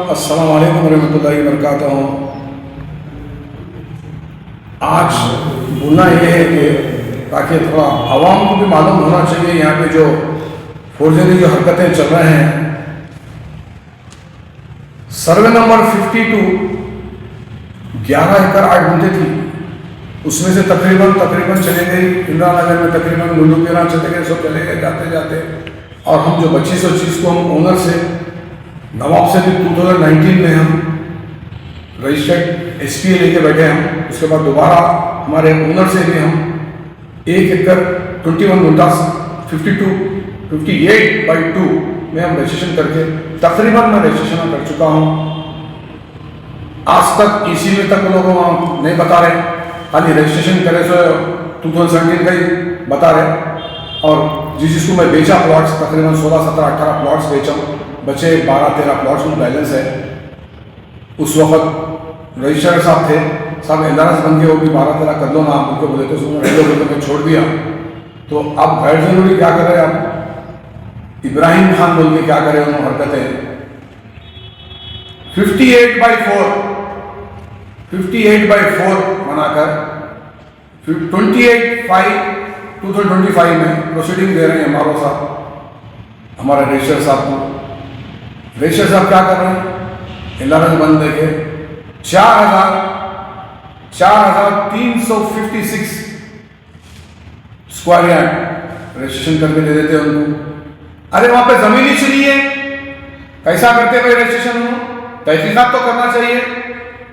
अस्सलाम वालेकुम रहमतुल्लाहि व बरकातहू। आज बोलना ये है कि ताकि थोड़ा आवाम को भी मालूम होना चाहिए यहाँ पे जो फौरजरी जो हरकतें चल रहे हैं। सर्वे नंबर 52 11 एकड़ 8 गुंठे थी, उसमें से तकरीबन चले गई इंदिरा नगर में, तकरीबन लुलुपेरा चले गए, सब चले गए जाते जाते। और हम जो 25 को हम ओनर से नवाब से भी 2019 में हम रजिस्टर्ड SPA लेके बैठे हम। उसके बाद दोबारा हमारे ओनर से भी हम 1 एकड़ 21 गुंठा 58/2 में हम रजिस्ट्रेशन करके तकरीबन मैं रजिस्ट्रेशन कर चुका हूँ। आज तक इसी में तक लोगों को नहीं बता रहे, खाली रजिस्ट्रेशन करे सो 2017 का ही बता रहे। और जिसको मैं बेचा प्लॉट्स तकरीबन 16, 17, 18 प्लॉट्स बेचा, बचे 12, 13 प्लॉट्स में बैलेंस है। उस वक्त रजिस्ट्रार साहब थे, साहब एलआरएस बन के वो भी 12, 13 कर लो ना, आप उनको बोले तो मैं छोड़ दिया। तो अब गैर जरूरी क्या कर रहे हैं आप, इब्राहिम खान बोल के क्या करे उन्होंने हरकतें। 58/4 बनाकर 28/5/2025 में प्रोसीडिंग दे रहे हैं हमारे साहब, हमारे रजिस्टर साहब को। रजिस्टर साहब क्या कर रहे हैं, एलआरएस बंद देके 4,356 स्क्वायर यार्ड रजिस्ट्रेशन करके दे देते हैं उनको। अरे वहां पे जमीन ही नहीं है, कैसा करते भाई रजिस्ट्रेशन हो? तहकीकात तो करना चाहिए।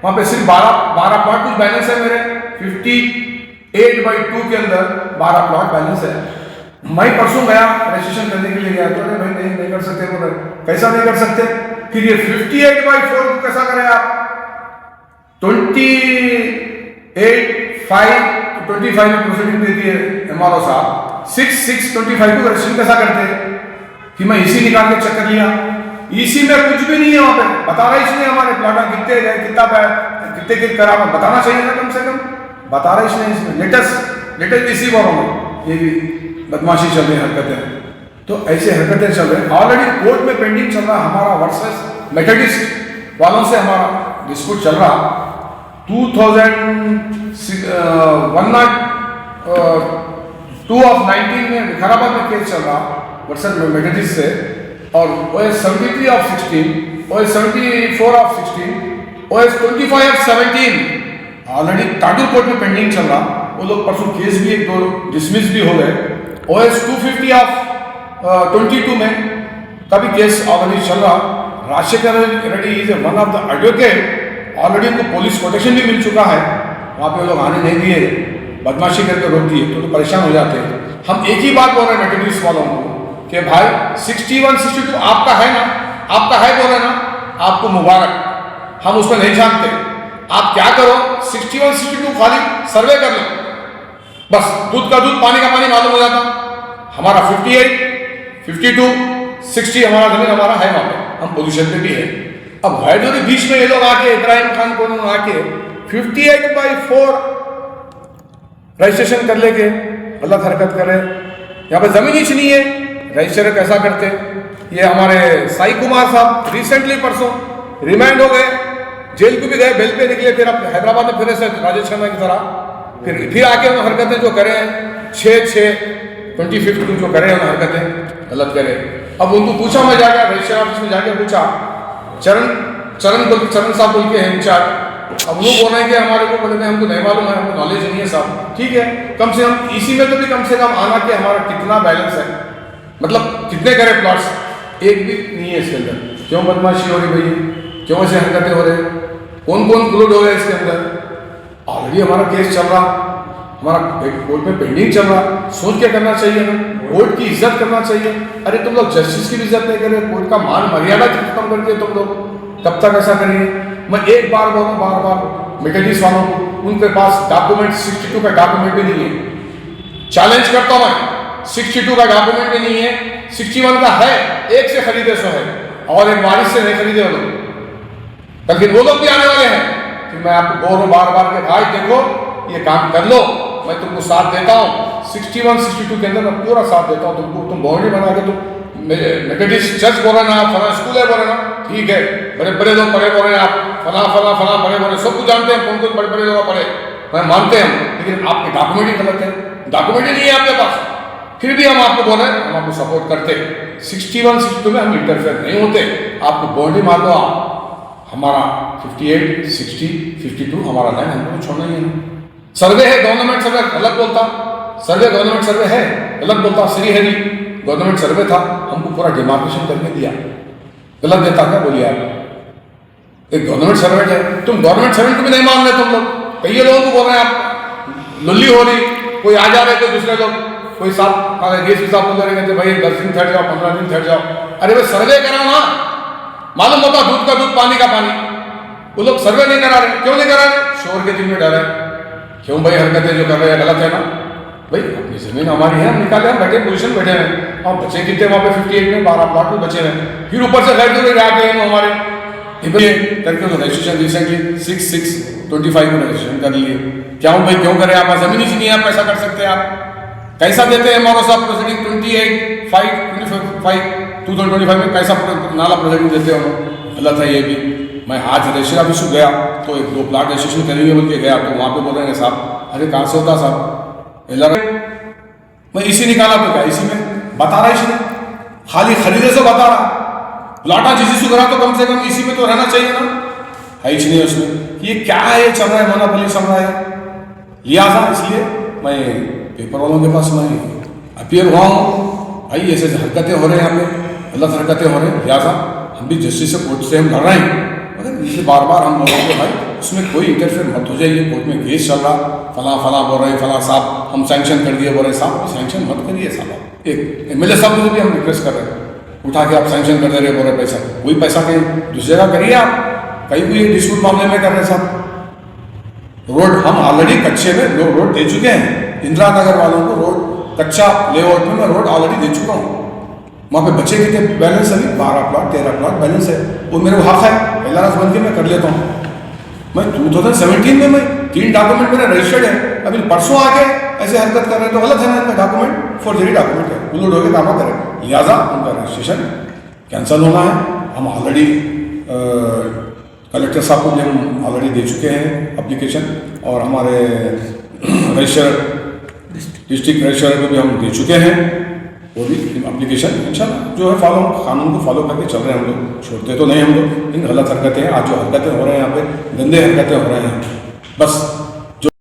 वहां पे सिर्फ 12 प्लॉट कुछ बैलेंस है मेरे 58/2 के अंदर 12 प्लॉट बैलेंस है। मैं परसों गया रजिस्ट्रेशन करने के लिए गया, तो अरे भाई नहीं कर सकते, बोले कैसा नहीं कर सकते? फिर ये 58/4 को कैसा करें आप? 28/5/25 में प्रोसीडिंग दे दिए MRO साहब, 6/6/25 को रजिस्ट्रेशन कैसा करते कि मैं इसी निकाल के चेक कर लिया। इसी में कुछ भी नहीं है, वहां पे बता रहा इसलिए हमारे प्लॉट कितने गए, कितने करा बताना चाहिए ना, कम से कम बता रहे इसमें। लेटेस्ट इसी बारों में ये भी बदमाशी चल रही हरकतें, तो ऐसे हरकतें चल रही। ऑलरेडी कोर्ट में पेंडिंग चल रहा हमारा वर्सेस मेथोडिस्ट वालों से हमारा डिस्प्यूट चल रहा। 102/19 में विकाराबाद में केस चल रहा वर्सेस मेथोडिस्ट से। और OS 73/16, OS 74/16, OS 25/17 already टाटू court में पेंडिंग चल रहा। वो लोग परसों केस भी 1-2 डिसमिस भी हो गए। OS 250/22 में का भी केस ऑलरेडी चल रहा। Rajasekhar Reddy is one of the advocate, already उनको पुलिस प्रोटेक्शन भी मिल चुका है। वहाँ पे वो लोग आने नहीं दिए, बदमाशी करके रोक दिए, तो परेशान हो जाते हैं। हम एक ही बात बोल रहे हैं मेथोडिस्ट वालों को कि भाई 61-62 आपका है ना, आपका है बोल रहे ना, आपको मुबारक, हम उसमें नहीं जानते। आप क्या करो, 61-62 खाली सर्वे कर लो, बस दूध का दूध पानी का पानी मालूम हो जाता। हमारा 58, 52, 60 हमारा जमीन हमारा है, वहां पे हम पोजीशन पे भी है। अब गैर बीच में ये लोग आके इब्राहिम खान को आके 58/4 रजिस्ट्रेशन कर लेके गलत हरकत करे। यहाँ पे जमीन ही नहीं है, रजिस्टर कैसा करते? ये हमारे साई कुमार साहब रिसेंटली परसों रिमांड हो गए, जेल को भी गए, बेल पे निकले, फिर अब हैदराबाद में फिर से राजेश खन्ना की तरह फिर आके उन हरकतें जो करे 6/6/2015 जो करे उन हरकतें गलत करे। अब उनको पूछा, मैं जाकर रजिस्टर ऑफिस में जाके पूछा, चरण साहब बोल के हैं इंचार्ज। अब वो बोल रहे हैं कि हमारे को बोले हमको नहीं मालूम है, हमको नॉलेज नहीं है साहब। ठीक है, कम से कम इसी में तो भी कम से कम आना कि हमारा कितना बैलेंस है, मतलब कितने करे प्लॉट्स, एक भी नहीं है इसके अंदर। क्यों बदमाशी हो रही भाई, क्यों ऐसे हरकतें हो रहे, कौन क्लूड हो गए इसके अंदर? ऑलरेडी हमारा केस चल रहा, हमारा कोर्ट में पेंडिंग चल रहा। सोच के करना चाहिए ना, कोर्ट की इज्जत करना चाहिए। अरे तुम लोग जस्टिस की भी इज्जत नहीं करें, कोर्ट का मान मर्यादा खत्म करके तुम लोग तब तक ऐसा करिए। मैं एक बार बोलूँ बार मेथोडिस्ट वालों को, उनके पास डॉक्यूमेंट 62 का डॉक्यूमेंट भी नहीं है। चैलेंज करता हूँ मैं, 62 का डॉक्यूमेंट भी नहीं है, 61 का है, एक से खरीदे सो है और एक वारिस से नहीं खरीदे वो लोग। लेकिन वो लोग भी आने वाले हैं। फिर मैं आपको बोल रहा हूँ बार के भाई देखो ये काम कर लो, मैं तुमको साथ देता हूँ। 61-62 के अंदर मैं पूरा साथ देता हूँ तुमको। तुम बाउंड्री बना के तुम मेथोडिस्ट चर्च बोल रहे ना आप, फला स्कूल है बोल रहे ना, ठीक है, बड़े बड़े लोग पढ़े बोल रहे हैं आप, फला फला फला बड़े बोल रहे, सब कुछ जानते हैं, कौन कौन बड़े बड़े लोग पढ़े, मैं मानते हैं हम, लेकिन आपके डॉक्यूमेंट ही गलत है, डॉक्यूमेंट ही नहीं है आपके पास, फिर भी हम आपको बोल रहे हैं, हम आपको सपोर्ट करते। 61, 62 में हम इंटरफेयर नहीं होते, आपको बाउंड्री मार दो आप, हमारा 58, 60, 52 हमारा लाइन हमको छोड़ना ही है ना। सर्वे है, गवर्नमेंट सर्वे अलग बोलता, सर्वे गवर्नमेंट सर्वे है अलग बोलता, श्री हरि गवर्नमेंट सर्वे था, हमको पूरा डिमार्केशन करके दिया, गलत देता क्या बोलिए आप, एक गवर्नमेंट सर्वेंट है, तुम गवर्नमेंट सर्वेंट को भी नहीं मान रहे तुम लोग, कई लोगों को बोल रहे हैं आप, लुल्ली हो रही, कोई आ जा रहे थे दूसरे लोग, कोई साहब गेस्ट साहब बोल रहे थे भाई 10 दिन ठहर जाओ, 15 दिन ठहर जाओ, अरे भाई सर्वे कराओ ना, मालूम होता दूध का दूध पानी का पानी, वो लोग सर्वे नहीं करा रहे, क्यों नहीं करा रहे, शोर के दिन में डर है, क्यों भाई हरकतें जो कर रहे हैं गलत है ना, भाई अपनी जमीन हमारी है, हम निकाले, हम बैठे पोजीशन बैठे हैं, हम बच्चे कितने वहाँ पे 58 में 12 प्लाट में बचे हैं, फिर ऊपर से गैर जरूरी आके हैं हमारे करके रजिस्ट्रेशन रिसेंटली 6/6/25 में रजिस्ट्रेशन कर लिए, क्या हूँ भाई क्यों करें आप, जमीन ही नहीं आप कैसा कर सकते हैं आप, कैसा देते हैं हमारा साहब प्रोसीडिंग 28/5/2025 में कैसा नाला प्रोसीडिंग देते हो, गलत है ये भी। मैं आज रजिस्ट्री ऑफिस को गया तो 1-2 प्लाट रजिस्ट्रेशन करेंगे बोल के गया, तो वहाँ पे बोल रहे हैं साहब अरे कहाँ से होता साहब एलआर, मैं इसी निकाला तो क्या इसी में बता रहा, इसने खाली खरीदे से बता रहा, प्लाटा जिसी से करा तो कम से कम इसी में तो रहना चाहिए ना, है ही नहीं उसमें, ये क्या है ये चल रहा है, मोनोपोली चल रहा है, लिहाजा इसलिए मैं पेपर वालों के पास मैं अपीयर हुआ हूँ, भाई ऐसे हरकतें हो रहे हैं यहाँ पे, गलत हरकतें हो रहे हैं, लिहाजा हम भी जस्टिस से कोर्ट से हम लड़ रहे हैं, मगर इसलिए बार बार हम बोल रहे हैं भाई उसमें कोई इंटरफेयर मत हो जाइए, कोर्ट में केस चल रहा, फला फला बोल रहे हैं, फला साहब हम सैंक्शन कर दिए बोल रहे हैं, साहब सैंक्शन मत करिए साहब, एक एमएलए साहब को भी हम रिक्वेस्ट कर रहे हैं, उठा के आप सैंक्शन कर दे रहे बोल रहे पैसा, वही पैसा कहीं दूसरी जगह करिए आप, कहीं कोई डिस्प्यूट मामले में कर रहे साहब, रोड हम ऑलरेडी कच्चे में रोड दे चुके हैं, इंदिरा नगर वालों को रोड कच्चा लेआउट में मैं रोड ऑलरेडी दे चुका हूँ, वहाँ पे बच्चे कितने बैलेंस अभी 12 प्लॉट 13 प्लॉट बैलेंस है, वो मेरे को हक है एलआरएस बन के मैं कर लेता हूँ, मैं 2017 में मैं 3 डॉक्यूमेंट मेरे रजिस्टर्ड है, अभी परसों आके ऐसे हरकत कर रहे हैं तो गलत है ना, इनका डॉक्यूमेंट फॉर्जरी डॉक्यूमेंट है, उलट होकर काम करें, लिहाजा उनका रजिस्ट्रेशन कैंसिल होना है, हम ऑलरेडी कलेक्टर साहब को भी हम ऑलरेडी दे चुके हैं एप्लीकेशन, और हमारे रजिस्टर डिस्ट्रिक्ट रजिस्ट्रार को भी हम दे चुके हैं, वो भी एप्लीकेशन इंशाल्लाह जो है फॉलो कानून को फॉलो करके चल रहे हैं हम लोग, छोड़ते तो नहीं हम लोग, इन गलत हरकतें हैं, आज जो हरकतें हो रहे हैं यहाँ पे गंदे हरकतें हो रहे हैं, बस